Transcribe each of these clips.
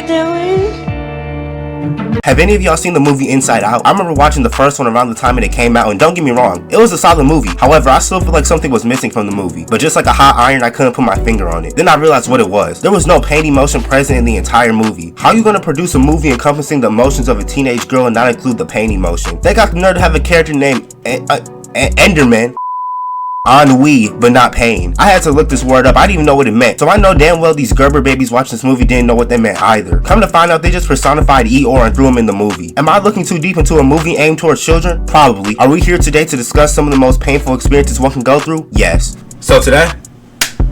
goddamn way. Have any of y'all seen the movie Inside Out? I remember watching the first one around the time it came out, and don't get me wrong, it was a solid movie. However, I still feel like something was missing from the movie. But just like a hot iron, I couldn't put my finger on it. Then I realized what it was. There was no pain emotion present in the entire movie. How are you gonna produce a movie encompassing the emotions of a teenage girl and not include the pain emotion? They got the nerve to have a character named Enderman. Ennui, but not pain. I had to look this word up. I didn't even know what it meant. So I know damn well these Gerber babies watching this movie didn't know what they meant either. Come to find out, they just personified Eeyore and threw him in the movie. Am I looking too deep into a movie aimed towards children? Probably. Are we here today to discuss some of the most painful experiences one can go through? Yes. So today,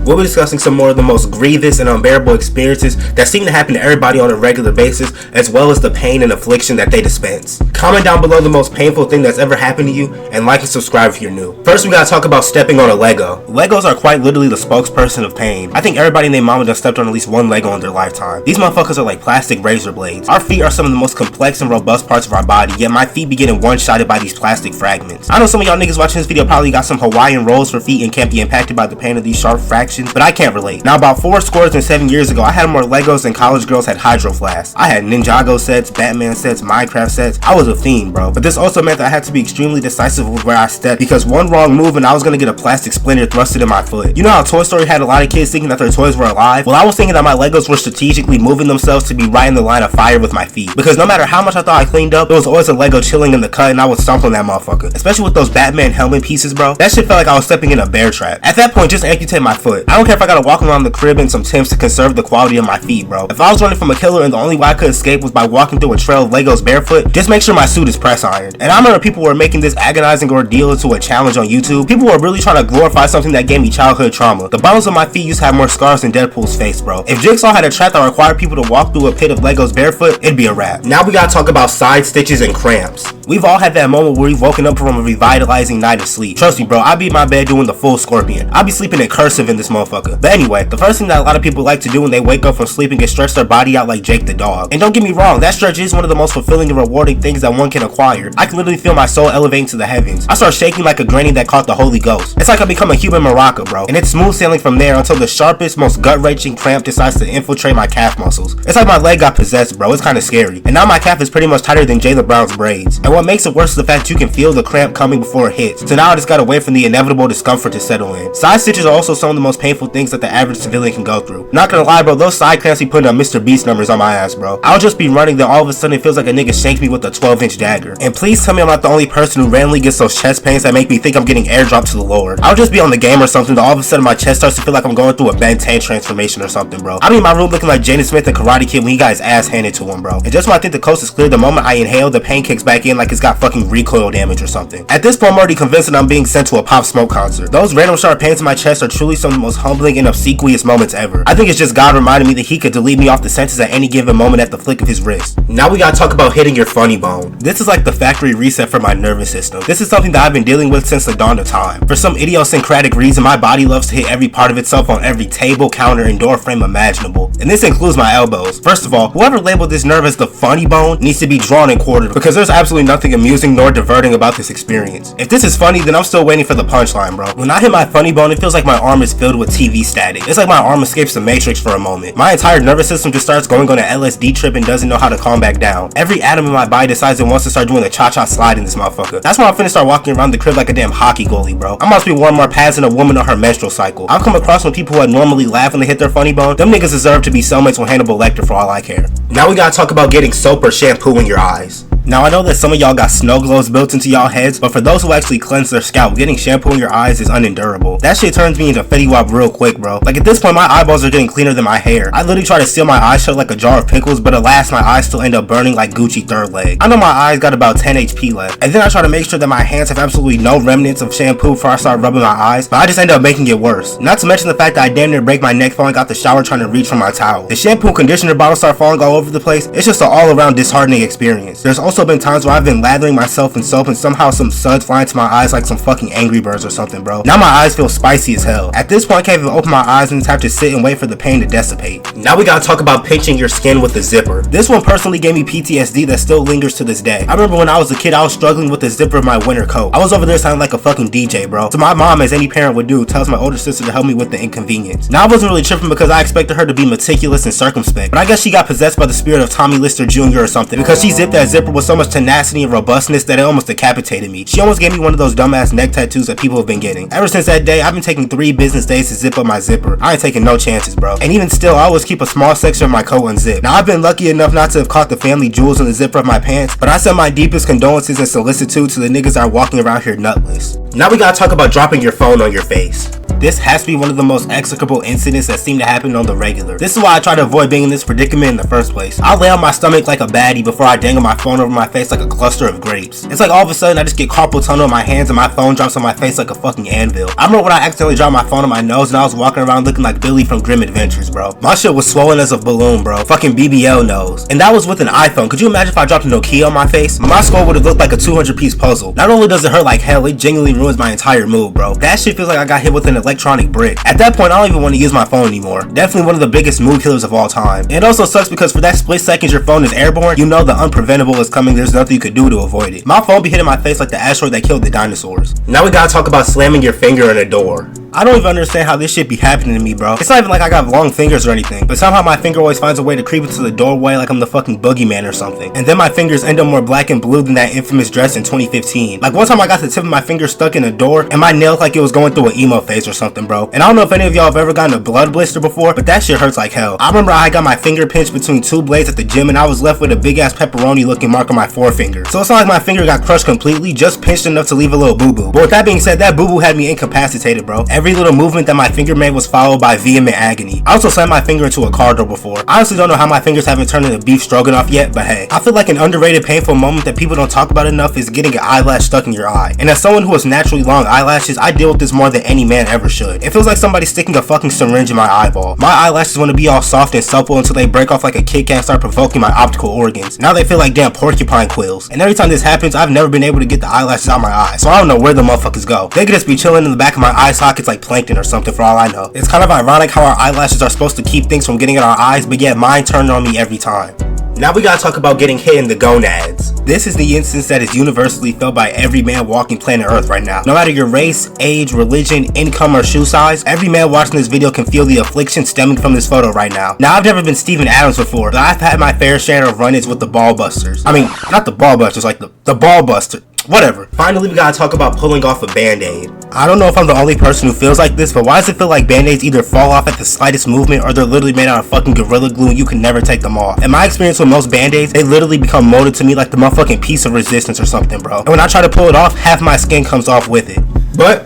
we'll be discussing some more of the most grievous and unbearable experiences that seem to happen to everybody on a regular basis, as well as the pain and affliction that they dispense. Comment down below the most painful thing that's ever happened to you, and like and subscribe if you're new. First, we gotta talk about stepping on a Lego. Legos are quite literally the spokesperson of pain. I think everybody and their mama done stepped on at least one Lego in their lifetime. These motherfuckers are like plastic razor blades. Our feet are some of the most complex and robust parts of our body, yet my feet be getting one-shotted by these plastic fragments. I know some of y'all niggas watching this video probably got some Hawaiian rolls for feet and can't be impacted by the pain of these sharp fractions, but I can't relate. Now, about 7 years ago, I had more Legos than college girls had Hydro Flasks. I had Ninjago sets, Batman sets, Minecraft sets. I was a fiend, bro. But this also meant that I had to be extremely decisive with where I stepped, because one wrong move and I was gonna get a plastic splinter thrusted in my foot. You know how Toy Story had a lot of kids thinking that their toys were alive? Well, I was thinking that my Legos were strategically moving themselves to be right in the line of fire with my feet, because no matter how much I thought I cleaned up, there was always a Lego chilling in the cut and I would stomp on that motherfucker. Especially with those Batman helmet pieces, bro. That shit felt like I was stepping in a bear trap. At that point, just amputate my foot. I don't care if I gotta walk around the crib in some Timbs to conserve the quality of my feet, bro. If I was running from a killer and the only way I could escape was by walking through a trail of Legos barefoot, just make sure my suit is press ironed. And I remember people were making this agonizing ordeal into a challenge on YouTube. People were really trying to glorify something that gave me childhood trauma. The bones of my feet used to have more scars than Deadpool's face, bro. If Jigsaw had a trap that required people to walk through a pit of Legos barefoot, it'd be a wrap. Now we gotta talk about side stitches and cramps. We've all had that moment where we've woken up from a revitalizing night of sleep. Trust me, bro, I be in my bed doing the full scorpion. I be sleeping in cursive in this motherfucker. But anyway, the first thing that a lot of people like to do when they wake up from sleeping is stretch their body out like Jake the dog. And don't get me wrong, that stretch is one of the most fulfilling and rewarding things that one can acquire. I can literally feel my soul elevating to the heavens. I start shaking like a granny that caught the Holy Ghost. It's like I become a human maraca, bro. And it's smooth sailing from there until the sharpest, most gut-wrenching cramp decides to infiltrate my calf muscles. It's like my leg got possessed, bro. It's kinda scary. And now my calf is pretty much tighter than Jayla Brown's braids. And what makes it worse is the fact you can feel the cramp coming before it hits. So now I just gotta wait for the inevitable discomfort to settle in. Side stitches are also some of the most painful things that the average civilian can go through. Not gonna lie, bro, those side clamps be putting up Mr. Beast numbers on my ass, bro. I'll just be running, then all of a sudden it feels like a nigga shanked me with a 12-inch dagger. And please tell me I'm not the only person who randomly gets those chest pains that make me think I'm getting airdropped to the Lord. I'll just be on the game or something, then all of a sudden my chest starts to feel like I'm going through a Ben 10 transformation or something, bro. I'm in my room looking like Jaden Smith and Karate Kid when he got his ass handed to him, bro. And just when I think the coast is clear, the moment I inhale, the pain kicks back in like it's got fucking recoil damage or something. At this point, I'm already convinced that I'm being sent to a Pop Smoke concert. Those random sharp pains in my chest are truly some of the most humbling and obsequious moments ever. I think it's just God reminding me that he could delete me off the sentence at any given moment at the flick of his wrist. Now we gotta talk about hitting your funny bone. This is like the factory reset for my nervous system. This is something that I've been dealing with since the dawn of time. For some idiosyncratic reason, my body loves to hit every part of itself on every table, counter, and door frame imaginable. And this includes my elbows. First of all, whoever labeled this nerve as the funny bone needs to be drawn and quartered, because there's absolutely nothing amusing nor diverting about this experience. If this is funny, then I'm still waiting for the punchline, bro. When I hit my funny bone, it feels like my arm is filled with TV static. It's like my arm escapes the Matrix for a moment. My entire nervous system just starts going on an LSD trip and doesn't know how to calm back down. Every atom in my body decides it wants to start doing a cha-cha slide in this motherfucker. That's when I'm finna start walking around the crib like a damn hockey goalie, bro. I must be wearing more pads than a woman on her menstrual cycle. I've come across when people who had normally laugh when they hit their funny bone. Them niggas deserve to be cellmates with Hannibal Lecter for all I care. Now we gotta talk about getting soap or shampoo in your eyes. Now I know that some of y'all got snow globes built into y'all heads, but for those who actually cleanse their scalp, getting shampoo in your eyes is unendurable. That shit turns me into Fetty Wap real quick, bro. Like at this point, my eyeballs are getting cleaner than my hair. I literally try to seal my eyes shut like a jar of pickles, but alas, my eyes still end up burning like Gucci third leg. I know my eyes got about 10 HP left, and then I try to make sure that my hands have absolutely no remnants of shampoo before I start rubbing my eyes, but I just end up making it worse. Not to mention the fact that I damn near break my neck falling out the shower trying to reach for my towel. The shampoo and conditioner bottles start falling all over the place. It's just an all-around disheartening experience. There's also also been times where I've been lathering myself in soap and somehow some suds fly into my eyes like some fucking Angry Birds or something, bro. Now my eyes feel spicy as hell. At this point, I can't even open my eyes and just have to sit and wait for the pain to dissipate. Now we gotta talk about pinching your skin with a zipper. This one personally gave me PTSD that still lingers to this day. I remember when I was a kid, I was struggling with the zipper of my winter coat. I was over there sounding like a fucking DJ, bro. So my mom, as any parent would do, tells my older sister to help me with the inconvenience. Now I wasn't really tripping because I expected her to be meticulous and circumspect, but I guess she got possessed by the spirit of Tommy Lister Jr. or something, because she zipped that zipper with so much tenacity and robustness that it almost decapitated me. She almost gave me one of those dumbass neck tattoos that people have been getting. Ever since that day, I've been taking 3 business days to zip up my zipper. I ain't taking no chances, bro. And even still, I always keep a small section of my coat unzipped. Now I've been lucky enough not to have caught the family jewels in the zipper of my pants, but I send my deepest condolences and solicitude to the niggas that are walking around here nutless. Now we gotta talk about dropping your phone on your face. This has to be one of the most execrable incidents that seem to happen on the regular. This is why I try to avoid being in this predicament in the first place. I'll lay on my stomach like a baddie before I dangle my phone over my face like a cluster of grapes. It's like all of a sudden I just get carpal tunnel in my hands and my phone drops on my face like a fucking anvil. I remember when I accidentally dropped my phone on my nose and I was walking around looking like Billy from Grim Adventures, bro. My shit was swollen as a balloon, bro. Fucking BBL nose. And that was with an iPhone. Could you imagine if I dropped a Nokia on my face? My skull would have looked like a 200-piece puzzle. Not only does it hurt like hell, it genuinely ruins my entire mood, bro. That shit feels like I got hit with an electronic brick. At that point, I don't even want to use my phone anymore. Definitely one of the biggest mood killers of all time. And it also sucks because for that split second your phone is airborne, you know the unpreventable is coming. There's nothing you could do to avoid it. My phone be hitting my face like the asteroid that killed the dinosaurs. Now we gotta talk about slamming your finger in a door. I don't even understand how this shit be happening to me, bro. It's not even like I got long fingers or anything, but somehow my finger always finds a way to creep into the doorway like I'm the fucking boogeyman or something. And then my fingers end up more black and blue than that infamous dress in 2015. Like one time I got the tip of my finger stuck in a door and my nail like it was going through an emo phase or something, bro. And I don't know if any of y'all have ever gotten a blood blister before, but that shit hurts like hell. I remember I got my finger pinched between 2 blades at the gym and I was left with a big ass pepperoni looking mark on my forefinger. So it's not like my finger got crushed completely, just pinched enough to leave a little boo-boo. But with that being said, that boo-boo had me incapacitated, bro. Every little movement that my finger made was followed by vehement agony. I also slammed my finger into a car door before. I honestly don't know how my fingers haven't turned into beef stroganoff yet, but hey. I feel like an underrated painful moment that people don't talk about enough is getting an eyelash stuck in your eye. And as someone who has naturally long eyelashes, I deal with this more than any man ever should. It feels like somebody sticking a fucking syringe in my eyeball. My eyelashes want to be all soft and supple until they break off like a Kit Kat and start provoking my optical organs. Now they feel like damn porcupine quills. And every time this happens, I've never been able to get the eyelashes out of my eye. So I don't know where the motherfuckers go. They could just be chilling in the back of my eye sockets like plankton or something for all I know. It's kind of ironic how our eyelashes are supposed to keep things from getting in our eyes, but yet mine turn on me every time. Now we gotta talk about getting hit in the gonads. This is the instance that is universally felt by every man walking planet Earth right now. No matter your race, age, religion, income, or shoe size, every man watching this video can feel the affliction stemming from this photo right now. Now I've never been Steven Adams before, but I've had my fair share of run-ins with the ball busters. I mean, not the ball busters, like the ball buster. Whatever. Finally, we gotta talk about pulling off a band-aid. I don't know if I'm the only person who feels like this, but why does it feel like band-aids either fall off at the slightest movement or they're literally made out of fucking Gorilla Glue and you can never take them off? In my experience with most band-aids, they literally become molded to me like the motherfucking piece of resistance or something, bro. And when I try to pull it off, half my skin comes off with it. But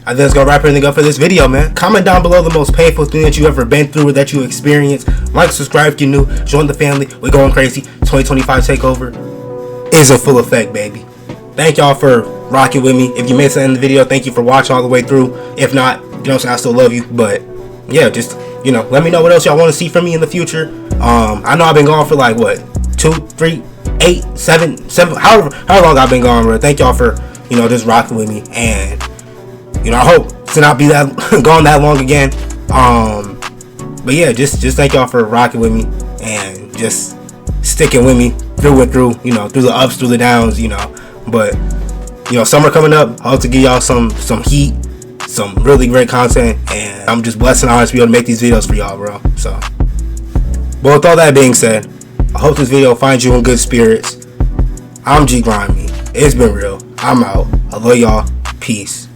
I think that's gonna wrap everything up for this video, man. Comment down below the most painful thing that you've ever been through or that you experienced. Like, subscribe if you're new, join the family. We're going crazy. 2025 takeover is in full effect, baby. Thank y'all for rocking with me. If you missed the end of the video, thank you for watching all the way through. If not, you know what I'm saying, I still love you. But yeah, just, you know, let me know what else y'all want to see from me in the future. I know I've been gone for like what, 2, 3, 8, 7, however long I've been gone, bro. Thank y'all for, you know, just rocking with me. And, you know, I hope to not be that gone that long again. But yeah, just thank y'all for rocking with me and just sticking with me through and through, you know, through the ups, through the downs, you know. But, you know, summer coming up, I hope to give y'all some heat, some really great content, and I'm just blessed and honored to be able to make these videos for y'all, bro. So, but with all that being said, I hope this video finds you in good spirits. I'm ggrimey. It's been real. I'm out. I love y'all. Peace.